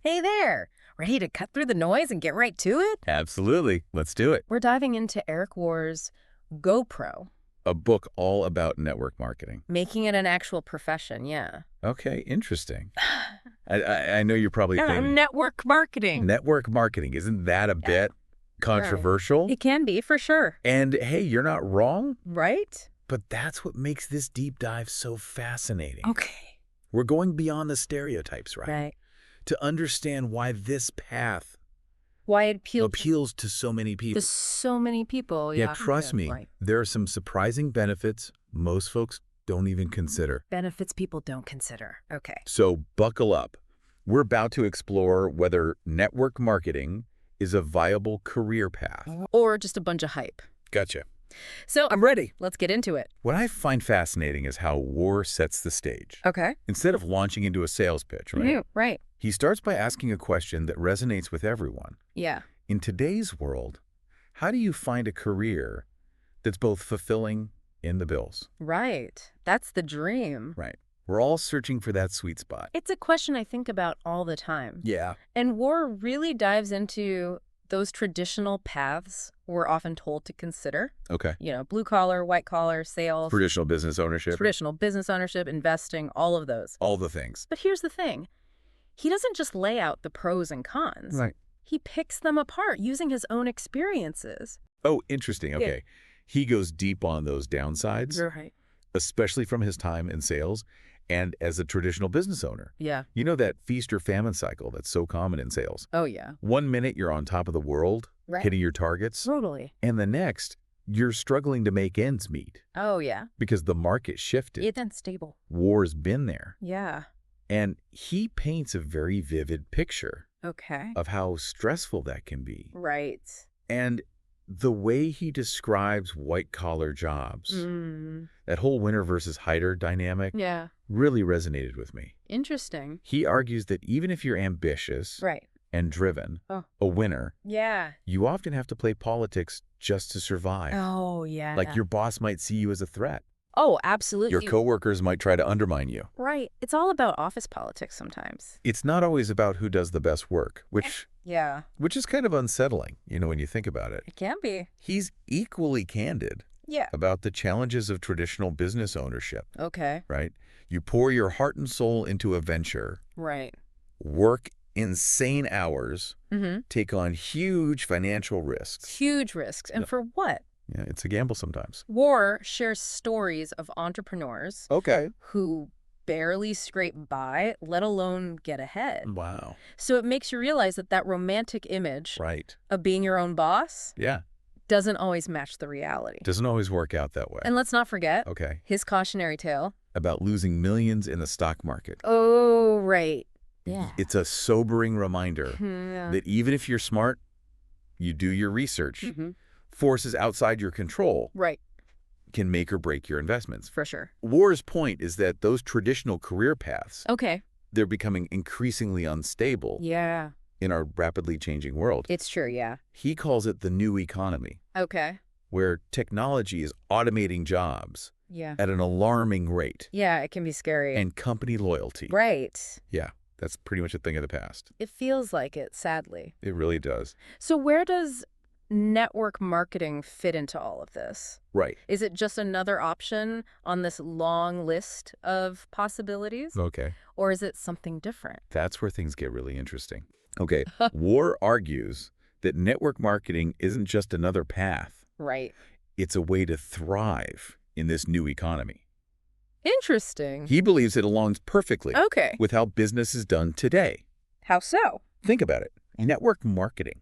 Hey there! Ready to cut through the noise and get right to it? Absolutely. Let's do it. We're diving into Eric Worre's GoPro, A book all about network marketing. making it an actual profession, yeah. Okay, interesting. I know you're probably thinking, Network marketing. network marketing, isn't that a bit controversial? It can be, for sure. And hey, you're not wrong, Right? but that's what makes this deep dive so fascinating. Okay. We're going beyond the stereotypes, right? Right. To understand why this path Why it appeals to so many people. to so many people, yeah. Yeah, trust me, Right. there are some surprising benefits most folks don't even consider. Benefits people don't consider. Okay. So buckle up. We're about to explore whether network marketing is a viable career path. Or just a bunch of hype. Gotcha. So, I'm ready. let's get into it. What I find fascinating is how Worre sets the stage. Okay. Instead of launching into a sales pitch, right? Yeah, right. He starts by asking a question that resonates with everyone. Yeah. In today's world, how do you find a career that's both fulfilling and the bills? Right. That's the dream. Right. We're all searching for that sweet spot. It's a question I think about all the time. Yeah. And Worre really dives into those traditional paths we're often told to consider. Okay. You know, blue collar, white collar, sales, Traditional business ownership. traditional business ownership, investing, all of those. All the things. But here's the thing. He doesn't just lay out the pros and cons. Right. He picks them apart using his own experiences. Oh, interesting. Okay. He goes deep on those downsides, Right. especially from his time in sales and as a traditional business owner. Yeah. You know that feast or famine cycle that's so common in sales? Oh, yeah. 1 minute you're on top of the world, Right. hitting your targets, Totally. and the next you're struggling to make ends meet Oh, yeah. because the market shifted. It's unstable. War's been there. Yeah. And he paints a very vivid picture Okay. of how stressful that can be. Right. And the way he describes white-collar jobs, Mm. that whole winner versus hider dynamic, Yeah. really resonated with me. Interesting. He argues that even if you're ambitious Right. and driven, Oh. a winner, Yeah. you often have to play politics just to survive. Oh, yeah. Like your boss might see you as a threat. Oh, absolutely. Your coworkers might try to undermine you. Right. It's all about office politics sometimes. It's not always about who does the best work, which Yeah. is kind of unsettling, when you think about it. It can be. He's equally candid Yeah. about the challenges of traditional business ownership, Okay. right? You pour your heart and soul into a venture, Right. work insane hours, Mm-hmm. take on huge financial risks. Huge risks. And Yeah. for what? Yeah, it's a gamble sometimes. Worre shares stories of entrepreneurs Okay. who barely scrape by, let alone get ahead. Wow. So it makes you realize that romantic image Right. of being your own boss Yeah. doesn't always match the reality. Doesn't always work out that way. And let's not forget Okay. his cautionary tale. About losing millions in the stock market. Oh, right. Yeah. It's a sobering reminder Yeah. that even if you're smart, you do your research, Mm-hmm. forces outside your control Right. can make or break your investments. For sure. Worre's point is that those traditional career paths, Okay. they're becoming increasingly unstable Yeah. in our rapidly changing world. It's true, yeah. He calls it the new economy, Okay. where technology is automating jobs Yeah. at an alarming rate, Yeah, it can be scary. and company loyalty. Right. Yeah, that's pretty much a thing of the past. It feels like it, sadly. It really does. So where does network marketing fit into all of this? Right. Is it just another option on this long list of possibilities? Okay. Or is it something different? That's where things get really interesting. Okay. Worre argues that network marketing isn't just another path. Right. It's a way to thrive in this new economy. Interesting. He believes it aligns perfectly Okay. with how business is done today. How so? Think about it. Network marketing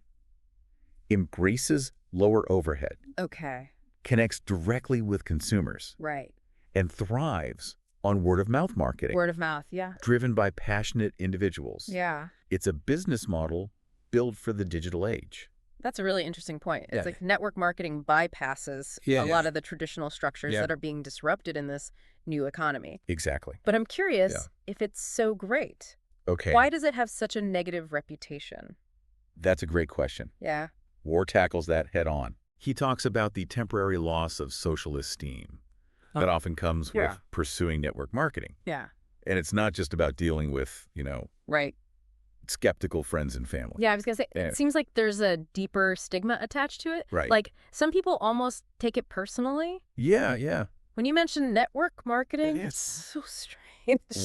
embraces lower overhead, Okay. connects directly with consumers, Right. and thrives on word-of-mouth marketing, Word of mouth, yeah. driven by passionate individuals. Yeah. It's a business model built for the digital age. That's a really interesting point. It's Yeah. like network marketing bypasses Yeah. a lot of the traditional structures Yeah. that are being disrupted in this new economy. Exactly. But I'm curious Yeah. if it's so great. Okay. Why does it have such a negative reputation? That's a great question. Yeah. Worre tackles that head on. He talks about the temporary loss of social esteem that often comes Yeah. with pursuing network marketing. Yeah. And it's not just about dealing with, Right. skeptical friends and family. Yeah, I was going to say, Yeah. it seems like there's a deeper stigma attached to it. Right. Like, some people almost take it personally. Yeah, yeah. When you mention network marketing, It it's is. so strange.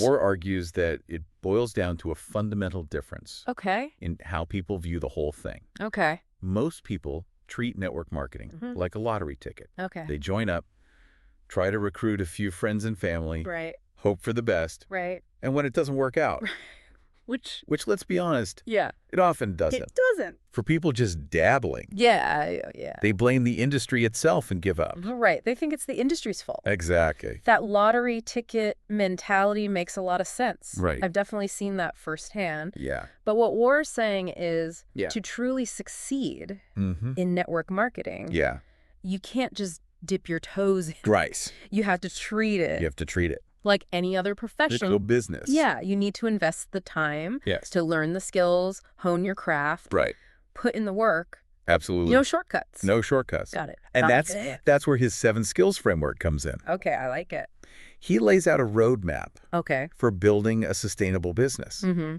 Worre argues that it boils down to a fundamental difference Okay. in how people view the whole thing. Okay. Most people treat network marketing like a lottery ticket. Okay. They join up, try to recruit a few friends and family, Right. hope for the best, Right. and when it doesn't work out, Which, which, let's be honest, yeah. it often doesn't. It doesn't. For people just dabbling, Yeah. they blame the industry itself and give up. Right. They think it's the industry's fault. Exactly. That lottery ticket mentality makes a lot of sense. Right. I've definitely seen that firsthand. Yeah. But what Worre's saying is Yeah. to truly succeed Mm-hmm. in network marketing, Yeah. you can't just dip your toes in. Right. You have to treat it You have to treat it. like any other It's profession. a business. Yeah, you need to invest the time Yes. to learn the skills, hone your craft, Right. put in the work. Absolutely. No shortcuts. No shortcuts. Got it. And Got it. that's where his 7 skills framework comes in. Okay, I like it. He lays out a roadmap Okay. for building a sustainable business. Mm-hmm.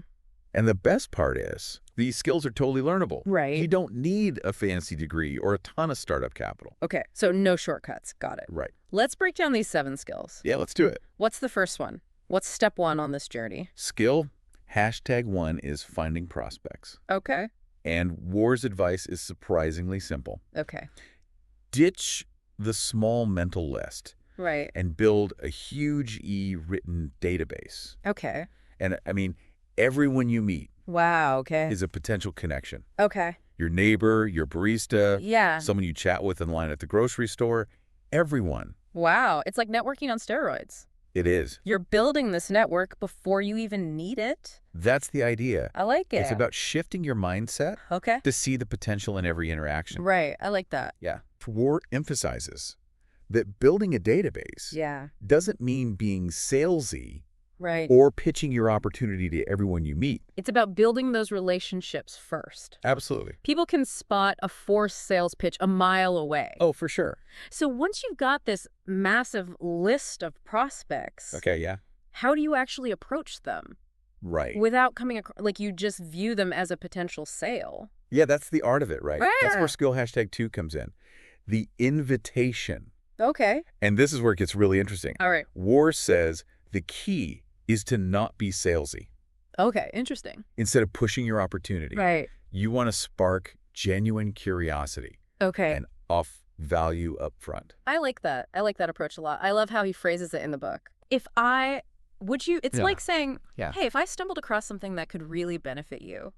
And the best part is, these skills are totally learnable. Right. You don't need a fancy degree or a ton of startup capital. Okay, so no shortcuts. Got it. Right. Let's break down these 7 skills. Yeah, let's do it. What's the first one? What's step 1 on this journey? Skill, #1 is finding prospects. Okay. And Worre's advice is surprisingly simple. Okay. Ditch the small mental list Right. and build a huge e-written database. Okay. And I mean, everyone you meet Wow, okay. is a potential connection. Okay. Your neighbor, your barista, Yeah. someone you chat with in line at the grocery store, everyone. Wow, it's like networking on steroids. It is. You're building this network before you even need it. That's the idea. I like it. It's about shifting your mindset Okay. to see the potential in every interaction. Right, I like that. Yeah. Worre emphasizes that building a database Yeah. doesn't mean being salesy Right. or pitching your opportunity to everyone you meet. It's about building those relationships first. Absolutely. People can spot a forced sales pitch a mile away. Oh, for sure. So once you've got this massive list of prospects, Okay, yeah. how do you actually approach them Right. without coming across, like you just view them as a potential sale? Yeah, that's the art of it, right? That's Yeah. where skill #2 comes in. The invitation. Okay. And this is where it gets really interesting. All right. Worre says the key is to not be salesy. Okay. Interesting. Instead of pushing your opportunity, Right. you want to spark genuine curiosity Okay. and off value up front. I like that. I like that approach a lot. I love how he phrases it in the book. It's Yeah. like saying, Yeah. hey, if I stumbled across something that could really benefit you,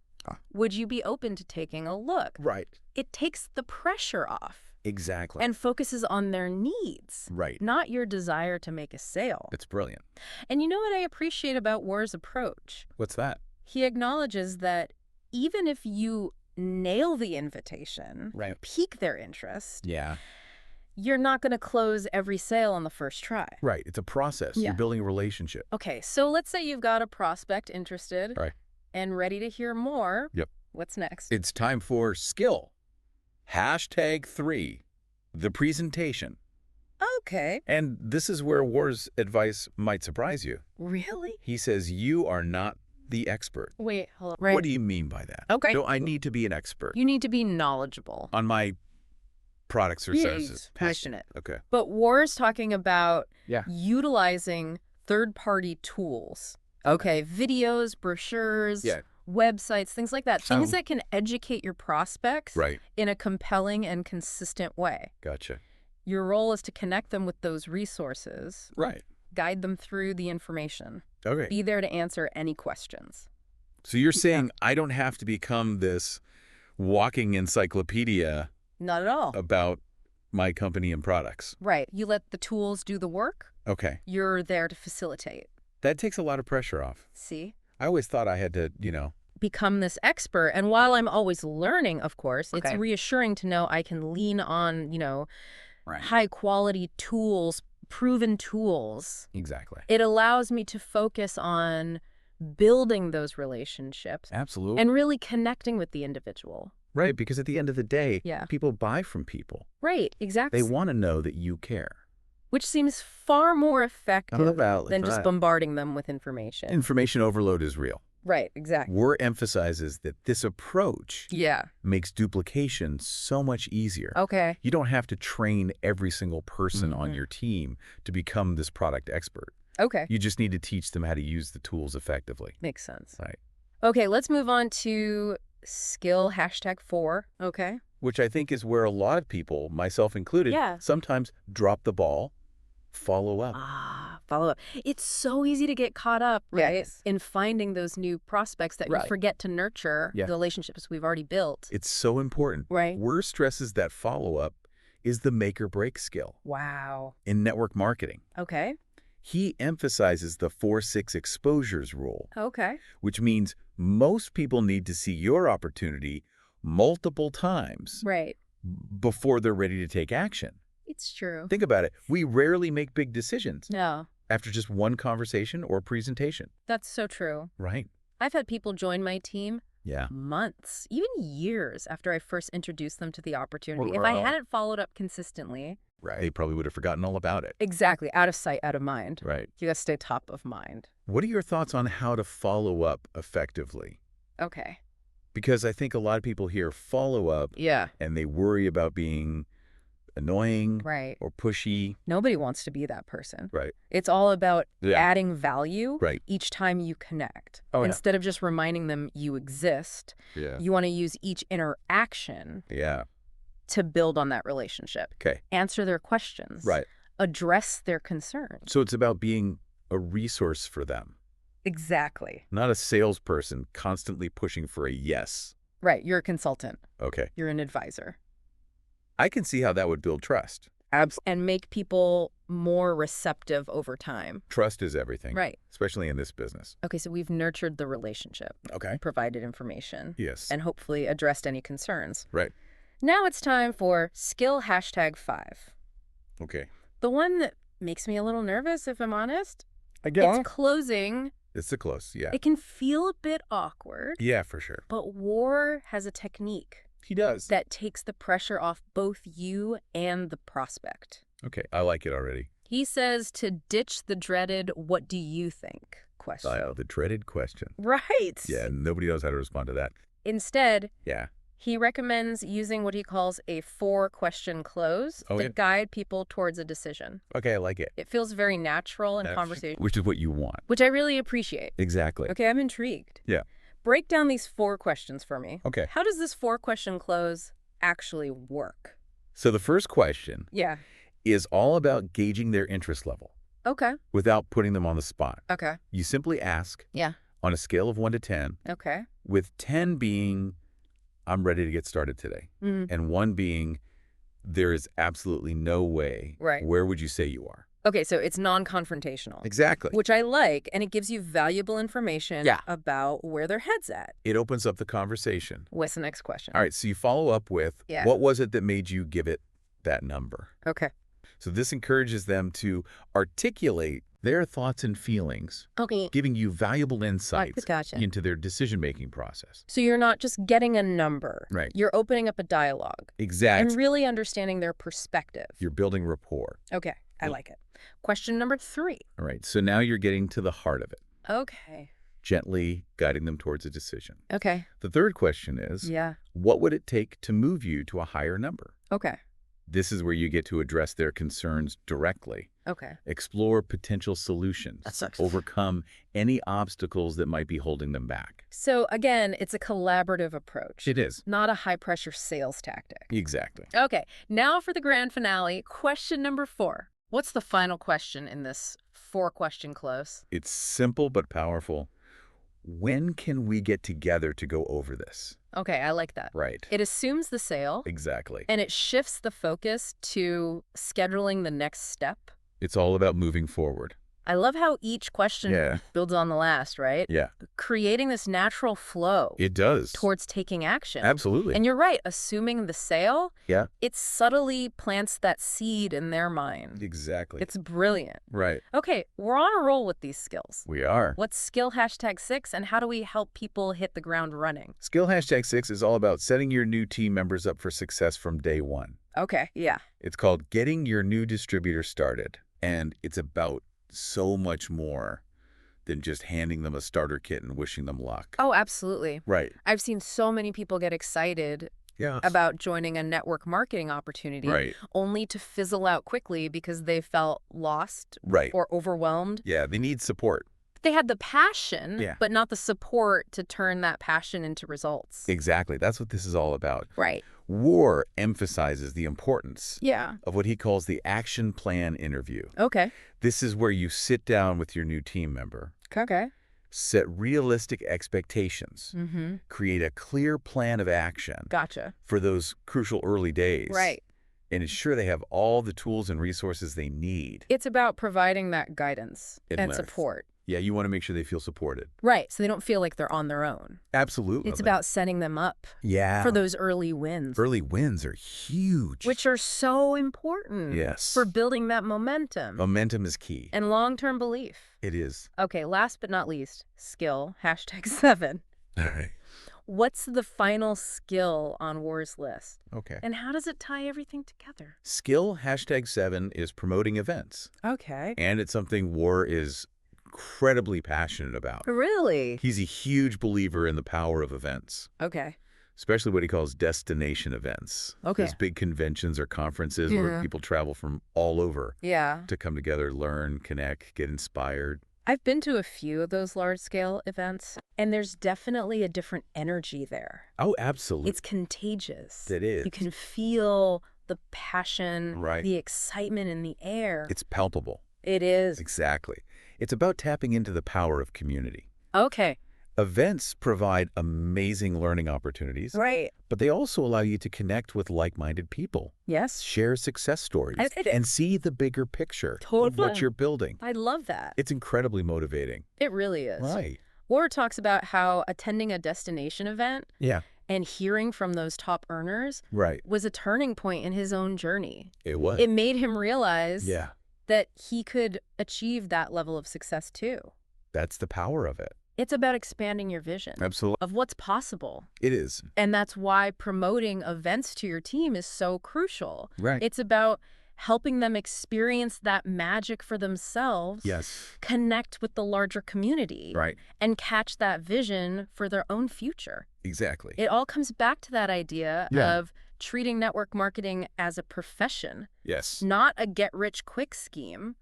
would you be open to taking a look? Right. It takes the pressure off Exactly. and focuses on their needs, right. not your desire to make a sale. It's brilliant. And you know what I appreciate about Worre's approach? What's that? He acknowledges that even if you nail the invitation, Right. pique their interest, Yeah. you're not going to close every sale on the first try. Right. It's a process. Yeah. You're building a relationship. Okay, so let's say you've got a prospect interested Right. and ready to hear more. Yep. What's next? It's time for skill. #3, the presentation. Okay. And this is where Worre's advice might surprise you. Really? He says you are not the expert. Wait, hold on. Right. What do you mean by that? Okay. No, I need to be an expert You need to be knowledgeable. on my products or services. Passionate. Okay. But Worre's talking about Yeah. utilizing third-party tools. Okay, videos, brochures, Yeah. websites, things like that. Things Um, that can educate your prospects Right. in a compelling and consistent way. Gotcha. Your role is to connect them with those resources, Right. guide them through the information, Okay. be there to answer any questions. So you're saying I don't have to become this walking encyclopedia Not at all. about my company and products. Right. You let the tools do the work. Okay. You're there to facilitate. That takes a lot of pressure off. See? I always thought I had to, Become this expert. And while I'm always learning, of course, it's Okay. reassuring to know I can lean on, Right. high quality tools, proven tools. Exactly. It allows me to focus on building those relationships Absolutely. and really connecting with the individual. Right, because at the end of the day, Yeah. people buy from people. Right, exactly. They want to know that you care. Which seems far more effective That's than just right. bombarding them with information. Information overload is real. Right, exactly. Worre emphasizes that this approach Yeah. makes duplication so much easier. Okay. You don't have to train every single person on Mhm. your team to become this product expert. Okay. You just need to teach them how to use the tools effectively. Makes sense. Right. Okay, let's move on to skill #4. Okay. Which I think is where a lot of people, myself included, Yeah. sometimes drop the ball, follow up. Follow up. It's so easy to get caught up, right, Yes. in finding those new prospects that we Right. forget to nurture Yeah. the relationships we've already built. It's so important. Right. Worre stresses that follow-up is the make or break skill Wow. in network marketing. Okay. He emphasizes the 4-6 exposures rule, Okay. which means most people need to see your opportunity multiple times Right. before they're ready to take action. It's true. Think about it. We rarely make big decisions No, after just one conversation or presentation. that's so true. Right. I've had people join my team Yeah. months, even years after I first introduced them to the opportunity. If I hadn't followed up consistently. Right. They probably would have forgotten all about it. Exactly. Out of sight, out of mind. Right. You got to stay top of mind. What are your thoughts on how to follow up effectively? Okay. Because I think a lot of people hear follow up Yeah. and they worry about being annoying Right. or pushy. Nobody wants to be that person. Right. It's all about Yeah. adding value Right. each time you connect. Oh, yeah. Instead of just reminding them you exist, Yeah. you want to use each interaction Yeah. to build on that relationship. Okay. Answer their questions. Right. Address their concerns. So it's about being a resource for them, Exactly. not a salesperson constantly pushing for a yes. Right. You're a consultant. Okay. You're an advisor. I can see how that would build trust. And make people more receptive over time. Trust is everything. Right. Especially in this business. Okay, so we've nurtured the relationship, Okay. provided information, Yes. and hopefully addressed any concerns. Right. Now it's time for skill #5. Okay. The one that makes me a little nervous, if I'm honest. Again? It's closing. It's the close. Yeah. It can feel a bit awkward, Yeah, for sure. but Worre has a technique He does. that takes the pressure off both you and the prospect. Okay. I like it already. He says to ditch the dreaded "what do you think" question. The dreaded question. Right. Yeah. Nobody knows how to respond to that. Instead, Yeah. he recommends using what he calls a 4-question close Oh, to yeah. guide people towards a decision. Okay. I like it. It feels very natural in conversation, Which is what you want. which I really appreciate. Exactly. Okay, I'm intrigued. Yeah. Break down these 4 questions for me. Okay. How does this 4-question close actually work? So the first question Yeah. is all about gauging their interest level Okay. without putting them on the spot. Okay. You simply ask Yeah. on a scale of 1 to 10, Okay. with 10 being, I'm ready to get started today, Mm. and 1 being, there is absolutely no way. Right. Where would you say you are? Okay, so it's non-confrontational. Exactly. Which I like, and it gives you valuable information Yeah. about where their head's at. It opens up the conversation. What's the next question? All right, so you follow up with, Yeah. what was it that made you give it that number? Okay. So this encourages them to articulate their thoughts and feelings, Okay. giving you valuable insights Gotcha. into their decision-making process. So you're not just getting a number. Right. You're opening up a dialogue Exactly. and really understanding their perspective. You're building rapport. Okay, I Yeah. like it. Question number 3. All right, so now you're getting to the heart of it, Okay. gently guiding them towards a decision. Okay. The third question is, Yeah. what would it take to move you to a higher number? Okay. This is where you get to address their concerns directly, Okay. explore potential solutions, That sucks. overcome any obstacles that might be holding them back. So again, it's a collaborative approach. It is. Not a high-pressure sales tactic. Exactly. Okay, now for the grand finale, question number 4. What's the final question in this 4-question close? It's simple but powerful. When can we get together to go over this? Okay, I like that. Right. It assumes the sale, Exactly. and it shifts the focus to scheduling the next step. It's all about moving forward. I love how each question Yeah. builds on the last, right? Yeah. Creating this natural flow It does. towards taking action. Absolutely. And you're right, assuming the sale, Yeah. it subtly plants that seed in their mind. Exactly. It's brilliant. Right. Okay, we're on a roll with these skills. We are. What's skill #6, and how do we help people hit the ground running? Skill #6 is all about setting your new team members up for success from day one. Okay, yeah. It's called Getting Your New Distributor Started, and it's about so much more than just handing them a starter kit and wishing them luck. Oh, absolutely. Right. I've seen so many people get excited Yeah. about joining a network marketing opportunity Right. only to fizzle out quickly because they felt lost Right. or overwhelmed. Yeah, they need support. They had the passion, Yeah. but not the support to turn that passion into results. Exactly. That's what this is all about. Right. Worre emphasizes the importance Yeah. of what he calls the action plan interview. Okay. This is where you sit down with your new team member, Okay. set realistic expectations, Mm-hmm. create a clear plan of action Gotcha. for those crucial early days. Right. And ensure they have all the tools and resources they need. It's about providing that guidance and Yes. support. Yeah, you want to make sure they feel supported. Right. So they don't feel like they're on their own. Absolutely. It's about setting them up yeah. for those early wins, Early wins are huge. which are so important Yes. for building that momentum Momentum is key. and long-term belief. It is. Okay, last but not least, skill, #7. All right. What's the final skill on Worre's list? Okay. And how does it tie everything together? Skill #7 is promoting events. Okay. And it's something Worre is incredibly passionate about. Really? He's a huge believer in the power of events, Okay. especially what he calls destination events. Okay. Those big conventions or conferences where Yeah. people travel from all over Yeah. to come together, learn, connect, get inspired. I've been to a few of those large-scale events, and there's definitely a different energy there. Oh, absolutely. It's contagious. It is. You can feel the passion, Right. the excitement in the air. It's palpable. It is. Exactly. It's about tapping into the power of community. Okay. Events provide amazing learning opportunities, Right. but they also allow you to connect with like-minded people, Yes. share success stories, I did it. and see the bigger picture of Totally. what you're building. I love that. It's incredibly motivating. It really is. Right. Worre talks about how attending a destination event Yeah. and hearing from those top earners Right. was a turning point in his own journey. It was. It made him realize Yeah. that he could achieve that level of success too. That's the power of it. It's about expanding your vision Absolutely. of what's possible. It is. And that's why promoting events to your team is so crucial. Right. It's about helping them experience that magic for themselves, Yes. connect with the larger community, Right. and catch that vision for their own future. Exactly. It all comes back to that idea Yeah. of treating network marketing as a profession, Yes. not a get-rich-quick scheme.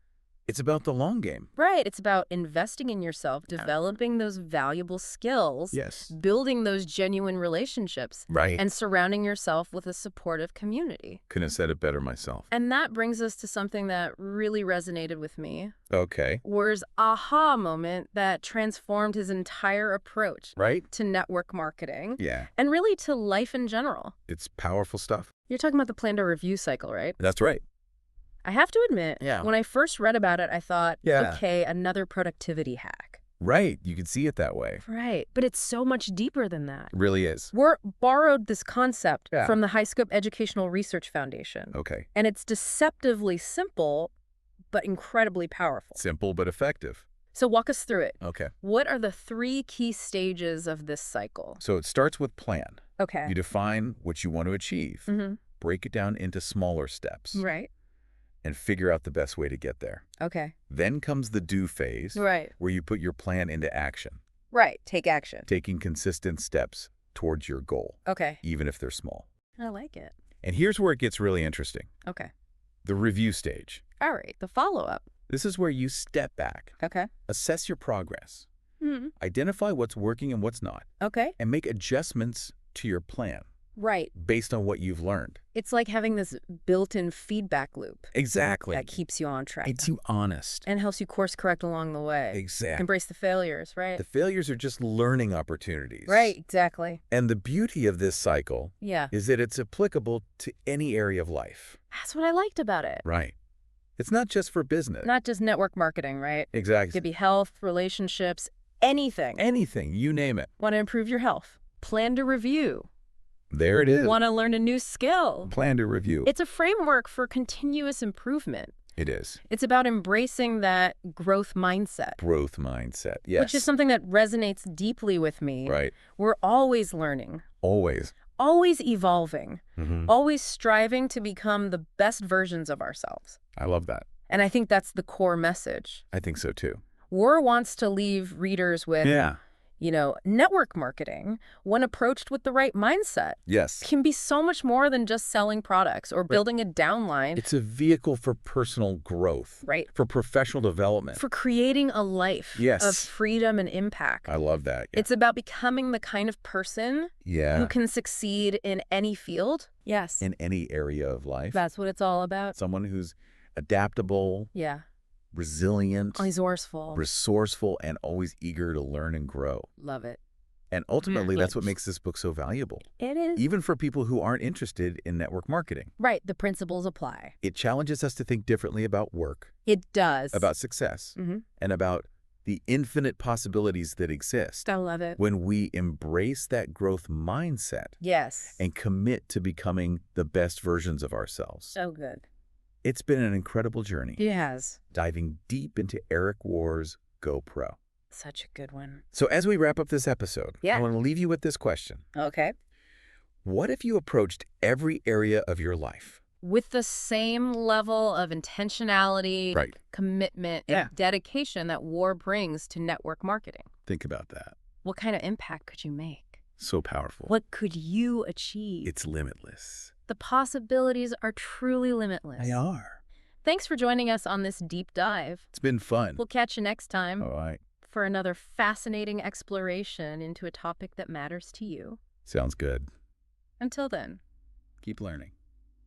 It's about the long game. Right. It's about investing in yourself, developing those valuable skills, Yes. building those genuine relationships, Right. and surrounding yourself with a supportive community. Couldn't have said it better myself. And that brings us to something that really resonated with me. Okay. Worre's aha moment that transformed his entire approach Right? to network marketing Yeah. and really to life in general. It's powerful stuff. You're talking about the plan to review cycle, right? That's right. I have to admit, Yeah. when I first read about it, I thought, Yeah. okay, another productivity hack. Right. You can see it that way. Right. But it's so much deeper than that. It really is. Worre borrowed this concept Yeah. from the High Scope Educational Research Foundation. Okay. And it's deceptively simple, but incredibly powerful. Simple but effective. So walk us through it. Okay. What are the 3 key stages of this cycle? So it starts with plan. Okay. You define what you want to achieve, Mm-hmm. break it down into smaller steps, Right. and figure out the best way to get there. Okay. Then comes the do phase, Right. where you put your plan into action, Right. Take action. taking consistent steps towards your goal, Okay. even if they're small. I like it. And here's where it gets really interesting. Okay. The review stage. All right. The follow-up. This is where you step back, Okay. assess your progress, Mm-hmm. identify what's working and what's not, Okay. and make adjustments to your plan Right. based on what you've learned. It's like having this built-in feedback loop Exactly. that keeps you on track It's you honest. and helps you course correct along the way. Exactly. Embrace the failures, right? The failures are just learning opportunities. Right. Exactly. And the beauty of this cycle Yeah. is that it's applicable to any area of life. That's what I liked about it. Right. It's not just for business. Not just network marketing, right? It Exactly. could be health, relationships, anything. Anything, you name it. Want to improve your health? Plan to review. There it is. Want to learn a new skill? Plan to review. It's a framework for continuous improvement. It is. It's about embracing that growth mindset, Growth mindset. Yes. which is something that resonates deeply with me. Right. We're always learning, Always. always evolving, Mm-hmm. always striving to become the best versions of ourselves. I love that. And I think that's the core message. I think so too. Worre wants to leave readers with, Yeah. network marketing, when approached with the right mindset, Yes. can be so much more than just selling products or building a downline. It's a vehicle for personal growth. Right. For professional development. For creating a life Yes. of freedom and impact. I love that. Yeah. It's about becoming the kind of person who can succeed in any field. Yes. In any area of life. That's what it's all about. Someone who's adaptable, Yeah. resilient, Resourceful, and always eager to learn and grow. Love it. And ultimately, that's what Yes. makes this book so valuable. It is. Even for people who aren't interested in network marketing. Right. The principles apply. It challenges us to think differently about work, It does. about success, and about the infinite possibilities that exist I love it. when we embrace that growth mindset Yes. and commit to becoming the best versions of ourselves. So good. It's been an incredible journey, It has. diving deep into Eric Worre's Go Pro. Such a good one. So as we wrap up this episode, Yeah. I want to leave you with this question. Okay. What if you approached every area of your life? With the same level of intentionality, Right. commitment, Yeah. and dedication that Worre brings to network marketing, Think about that. what kind of impact could you make? So powerful. What could you achieve? It's limitless. The possibilities are truly limitless. They are. Thanks for joining us on this deep dive. It's been fun. We'll catch you next time All right. for another fascinating exploration into a topic that matters to you. Sounds good. Until then, Keep learning.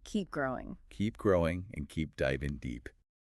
keep growing. Keep growing and keep diving deep.